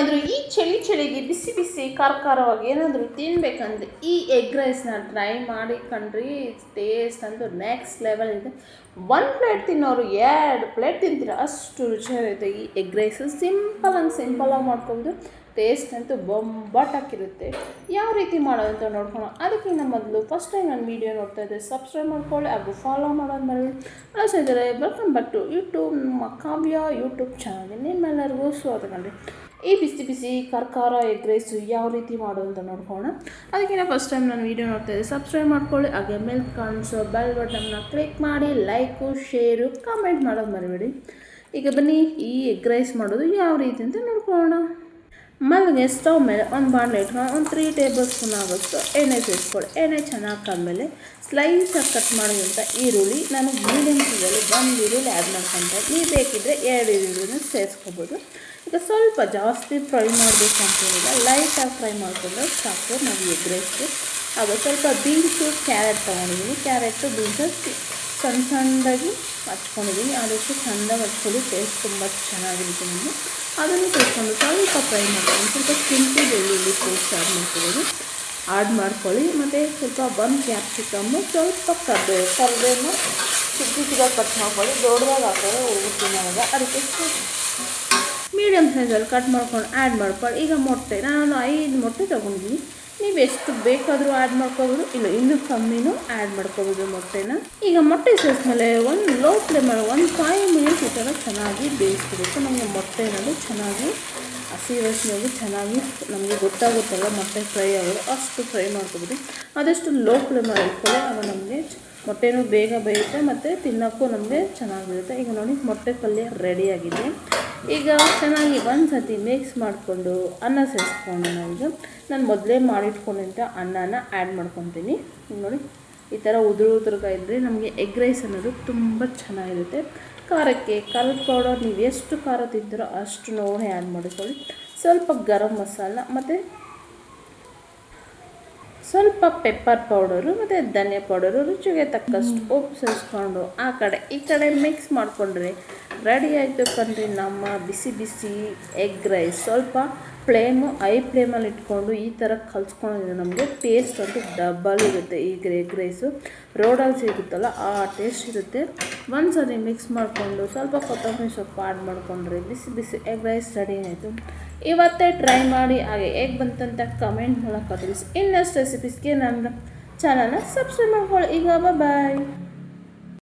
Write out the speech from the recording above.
ಏನಾದರೂ ಈ ಚಳಿಗೆ ಬಿಸಿ ಬಿಸಿ ಖಾರವಾಗಿ ಏನಾದರೂ ತಿನ್ಬೇಕಂದ್ರೆ ಈ ಎಗ್ ರೈಸ್ನ ಟ್ರೈ ಮಾಡಿ ಕಣ್ರಿ. ಟೇಸ್ಟ್ ಅಂತೂ ನೆಕ್ಸ್ಟ್ ಲೆವೆಲ್ ಇದೆ. 1 ಪ್ಲೇಟ್ ತಿನ್ನೋರು 2 ಪ್ಲೇಟ್ ತಿಂತೀರ, ಅಷ್ಟು ರುಚಿಯಾಗಿರುತ್ತೆ ಈ ಎಗ್ ರೈಸು. ಸಿಂಪಲಾಗಿ ಮಾಡ್ಕೊಂಡು ಟೇಸ್ಟ್ ಅಂತೂ ಬೊಂಬಾಟಾಗಿರುತ್ತೆ. ಯಾವ ರೀತಿ ಮಾಡೋದು ಅಂತ ನೋಡ್ಕೊಳ್ಳೋಣ. ಅದಕ್ಕಿಂತ ಮೊದಲು ಫಸ್ಟ್ ಟೈಮ್ ನಾನು ವೀಡಿಯೋ ನೋಡ್ತಾ ಇದ್ದೆ, ಸಬ್ಸ್ಕ್ರೈಬ್ ಮಾಡ್ಕೊಳ್ಳಿ ಹಾಗೂ ಫಾಲೋ ಮಾಡೋದು ಮರಿಬೇಡಿ. ಸ್ನೇಹಿತರೆ, ವೆಲ್ಕಮ್ ಬ್ಯಾಕ್ ಟು ಯೂಟ್ಯೂಬ್, ನಮ್ಮ ಕಾವ್ಯ ಯೂಟ್ಯೂಬ್ ಚಾನಲ್ಗೆ ನಿಮ್ಮೆಲ್ಲರಿಗೂ ಸ್ವಾಗತ ಕಂಡ್ರಿ. ಈ ಬಿಸಿ ಖಾರ ಎಗ್ ರೈಸು ಯಾವ ರೀತಿ ಮಾಡೋದು ಅಂತ ನೋಡ್ಕೊಳ್ಳೋಣ. ಅದಕ್ಕಿಂತ ಫಸ್ಟ್ ಟೈಮ್ ನಾನು ವೀಡಿಯೋ ನೋಡ್ತಾ ಇದ್ದೆ, ಸಬ್ಸ್ಕ್ರೈಬ್ ಮಾಡ್ಕೊಳ್ಳಿ ಹಾಗೆ ಮೇಲೆ ಕಾಣಿಸೋ ಬೆಲ್ ಬಟನ್ನ ಕ್ಲಿಕ್ ಮಾಡಿ ಲೈಕು ಶೇರು ಕಾಮೆಂಟ್ ಮಾಡೋದು ಮರಿಬೇಡಿ. ಈಗ ಬನ್ನಿ ಈ ಎಗ್ ರೈಸ್ ಮಾಡೋದು ಯಾವ ರೀತಿ ಅಂತ ನೋಡ್ಕೊಳ್ಳೋಣ. ಮೊದಲಿಗೆ ಸ್ಟವ್ ಮೇಲೆ ಒಂದು ಬಾಣಲೆ ಇಟ್ಕೊಂಡು ಒಂದು 3 ಟೇಬಲ್ ಸ್ಪೂನ್ ಆಗೋಷ್ಟು ಎಣ್ಣೆ ಸೇರಿಸ್ಕೊಳ್ಳಿ. ಎಣ್ಣೆ ಚೆನ್ನಾಗಿ ಕಾದ್ಮೇಲೆ ಸ್ಲೈಸಾಗಿ ಕಟ್ ಮಾಡಿದಂಥ ಈರುಳ್ಳಿ, ನಾನು ಮೀಡಿಯಮ್ ಸೈಜಲ್ಲಿ 1 ಈರುಳ್ಳಿ ಆ್ಯಡ್ ಮಾಡ್ಕೊಳ್ತೀನಿ. ನೀವು ಬೇಕಿದ್ದರೆ 2 ಈರುಳ್ಳಿನ ಸೇರಿಸ್ಕೋಬೋದು. ಈಗ ಸ್ವಲ್ಪ ಜಾಸ್ತಿ ಫ್ರೈ ಮಾಡಬೇಕು ಅಂತೇನಿಲ್ಲ, ಲೈಟಾಗಿ ಫ್ರೈ ಮಾಡಿಕೊಂಡ್ರೆ ಸಾಕು ನಾವು ಎಗ್ ರೈಸ್ಗೆ. ಹಾಗೂ ಸ್ವಲ್ಪ ಬೀನ್ಸು ಕ್ಯಾರೆಟ್ ತೊಗೊಂಡಿದ್ದೀನಿ. ಕ್ಯಾರೆಟು ಬೀನ್ಸು ಸಣ್ಣದಾಗಿ ಹಚ್ಕೊಂಡಿದ್ದೀನಿ. ಆದಷ್ಟು ಚೆಂದಾಗಿ ಹಚ್ಕೊಳ್ಳಿ, ಟೇಸ್ಟ್ ತುಂಬ ಚೆನ್ನಾಗಿರುತ್ತೆ. ನಾನು ಅದನ್ನು ತೆಗೆದುಕೊಂಡು ಸ್ವಲ್ಪ ಫ್ರೈ ಮಾಡ್ಕೊಂಡು ಸ್ವಲ್ಪ ಶುಂಠಿ ಬೆಳ್ಳುಳ್ಳಿ ಪೇಸ್ಟ್ ಆ್ಯಡ್ ಮಾಡ್ಕೊಳ್ಳಿ. ಮತ್ತು ಸ್ವಲ್ಪ 1 ಕ್ಯಾಪ್ಸಿಕಮ್ಮು, ಸ್ವಲ್ಪ ಕರ್ಬೇವನ್ನು ಚಿಕ್ಕದಾಗಿ ಕಟ್ ಮಾಡ್ಕೊಳ್ಳಿ. ದೊಡ್ಡದಾಗಿ ಹಾಕಿದ್ರೆ ಹೋಗ್ತೀನಾಗ ಅದಕ್ಕೆ ಮೀಡಿಯಮ್ ಸೈಜಲ್ಲಿ ಕಟ್ ಮಾಡ್ಕೊಂಡು ಆ್ಯಡ್ ಮಾಡ್ಕೊಳ್ಳಿ. ಈಗ ಮೊಟ್ಟೆ ನಾನು 5 ಮೊಟ್ಟೆ ತೊಗೊಂಡಿದ್ದೀನಿ. ನೀವು ಎಷ್ಟು ಬೇಕಾದರೂ ಆ್ಯಡ್ ಮಾಡ್ಕೋಬೋದು, ಇಲ್ಲ ಇನ್ನೂ ಕಮ್ಮಿನೂ ಆ್ಯಡ್ ಮಾಡ್ಕೋಬೋದು ಮೊಟ್ಟೆನ. ಈಗ ಮೊಟ್ಟೆ ಸೇರಿಸ್ಮೇಲೆ ಒಂದು ಲೋ ಫ್ಲೇಮಲ್ಲಿ 5 ಮಿನಿಟ್ಸ್ ಈ ಥರ ಚೆನ್ನಾಗಿ ಬೇಯಿಸ್ಬೇಕು. ನಮಗೆ ಮೊಟ್ಟೆ ಅನ್ನೋದು ಚೆನ್ನಾಗಿ ಹಸಿ ವಾಸನೆಗೂ ಚೆನ್ನಾಗಿ ನಮಗೆ ಗೊತ್ತಾಗುತ್ತಲ್ಲ ಮೊಟ್ಟೆ ಫ್ರೈ ಆಗೋದು, ಅಷ್ಟು ಫ್ರೈ ಮಾಡ್ಕೋಬೋದು. ಆದಷ್ಟು ಲೋ ಫ್ಲೇಮಲ್ಲಿ ಇಟ್ಕೊಳ್ಳಿ, ಆಗ ನಮಗೆ ಮೊಟ್ಟೆನೂ ಬೇಗ ಬೇಯುತ್ತೆ ಮತ್ತು ತಿನ್ನೋಕ್ಕೂ ನಮಗೆ ಚೆನ್ನಾಗಿರುತ್ತೆ. ಈಗ ನೋಡಿ ಮೊಟ್ಟೆ ಪಲ್ಯ ರೆಡಿಯಾಗಿದೆ. ಈಗ ಚೆನ್ನಾಗಿ ಒಂದು ಸತಿ ಮಿಕ್ಸ್ ಮಾಡಿಕೊಂಡು ಅನ್ನ ಸೇರಿಸ್ಕೊಂಡು ನಾನು ಮೊದಲೇ ಮಾಡಿಟ್ಕೊಂಡಿದ್ದ ಅನ್ನನ ಆ್ಯಡ್ ಮಾಡ್ಕೊತೀನಿ. ನೋಡಿ ಈ ಥರ ಉದುರುగా ಇದ್ದರೆ ನಮಗೆ ಎಗ್ ರೈಸ್ ಅನ್ನೋದು ತುಂಬ ಚೆನ್ನಾಗಿರುತ್ತೆ. ಖಾರದ ಪೌಡರ್ ನೀವು ಎಷ್ಟು ಖಾರ ತಿಂತೀರೋ ಅಷ್ಟು ನೋಡಿ ಆ್ಯಡ್ ಮಾಡಿಕೊಳ್ಳಿ. ಸ್ವಲ್ಪ ಗರಂ ಮಸಾಲ ಮತ್ತು ಸ್ವಲ್ಪ ಪೆಪ್ಪರ್ ಪೌಡರು ಮತ್ತು ಧನಿಯಾ ಪೌಡರು, ರುಚಿಗೆ ತಕ್ಕಷ್ಟು ಉಪ್ಪು ಸೇರಿಸ್ಕೊಂಡು ಈ ಕಡೆ ಮಿಕ್ಸ್ ಮಾಡಿಕೊಂಡ್ರೆ ರೆಡಿ ಆಯಿತು ಕಣ್ರಿ ನಮ್ಮ ಬಿಸಿ ಎಗ್ ರೈಸ್. ಸ್ವಲ್ಪ ಹೈ ಫ್ಲೇಮಲ್ಲಿ ಇಟ್ಕೊಂಡು ಈ ಥರ ಕಲಿಸ್ಕೊಂಡಿದ್ರೆ ನಮಗೆ ಟೇಸ್ಟ್ ಅಂತೂ ಡಬಲ್ ಇರುತ್ತೆ. ಈಗ ಎಗ್ ರೈಸು ರೋಡಲ್ಲಿ ಸಿಗುತ್ತಲ್ಲ ಆ ಟೇಸ್ಟ್ ಇರುತ್ತೆ. ಒಂದು ಸರಿ ಮಿಕ್ಸ್ ಮಾಡಿಕೊಂಡು ಸ್ವಲ್ಪ ಕೊತ್ತಂಬರಿ ಸೊಪ್ಪು ಆ್ಯಡ್ ಮಾಡಿಕೊಂಡ್ರೆ ಬಿಸಿ ಎಗ್ ರೈಸ್ ರೆಡಿ ಆಯಿತು. ಇವತ್ತೇ ಟ್ರೈ ಮಾಡಿ ಹಾಗೆ ಹೇಗೆ ಬಂತಂತ ಕಮೆಂಟ್ ಮೂಲಕ ತಿಳಿಸಿ. ಇನ್ನಷ್ಟು ರೆಸಿಪೀಸ್ಗೆ ನನ್ನ ಚಾನಲ್ನ ಸಬ್ಸ್ಕ್ರೈಬ್ ಮಾಡ್ಕೊಳ್ಳಿ. ಈಗ ಬಾಯ್.